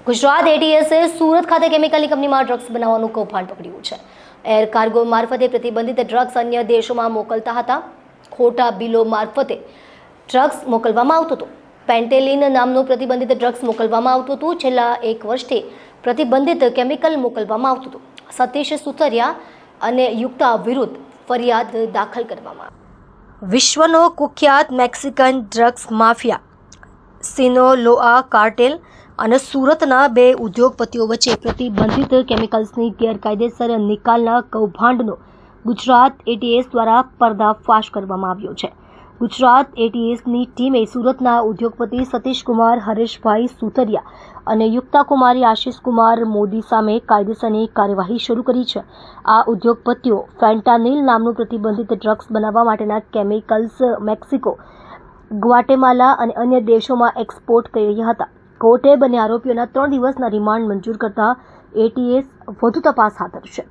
ગુજરાત એટીએસે સુરત ખાતે કેમિકલની કંપનીમાં ડ્રગ્સ બનાવવાનું કૌભાંડ પકડ્યું છે. એર કાર્ગો મારફતે પ્રતિબંધિત ડ્રગ્સ અન્ય દેશોમાં મોકલતા હતા. ખોટા બિલો મારફતે ડ્રગ્સ મોકલવામાં આવતું હતું. પેન્ટેલિન નામનું પ્રતિબંધિત ડ્રગ્સ મોકલવામાં આવતું હતું. છેલ્લા 1 વર્ષથી પ્રતિબંધિત કેમિકલ મોકલવામાં આવતું હતું. સતીશ સુતરિયા અને યુક્તા વિરુદ્ધ ફરિયાદ દાખલ કરવામાં આવી. વિશ્વનો કુખ્યાત મેક્સિકન ડ્રગ્સ માફિયા સિનોલોઆ કાર્ટેલ અને સુરતના 2 ઉદ્યોગપતિઓ વચ્ચે પ્રતિબંધિત કેમિકલ્સની ગેરકાયદેસર નિકાલના કૌભાંડનો ગુજરાત એટીએસ દ્વારા પર્દાફાશ કરવામાં આવ્યો છે. ગુજરાત એટીએસની ટીમે સુરતના ઉદ્યોગપતિ સતીશકુમાર હરેશભાઈ સુતરિયા અને યુક્તાકુમારી આશિષકુમાર મોદી સામે કાયદેસરની કાર્યવાહી શરૂ કરી છે. આ ઉદ્યોગપતિઓ ફેન્ટાનિલ નામનું પ્રતિબંધિત ડ્રગ્સ બનાવવા માટેના કેમિકલ્સ મેક્સિકો, ગ્વાટેમાલા અને અન્ય દેશોમાં એક્સપોર્ટ કરી રહ્યા હતા. કોર્ટે બંને આરોપીઓના 3 દિવસના રિમાન્ડ મંજૂર કરતા એટીએસ વધુ તપાસ હાથ ધરશે.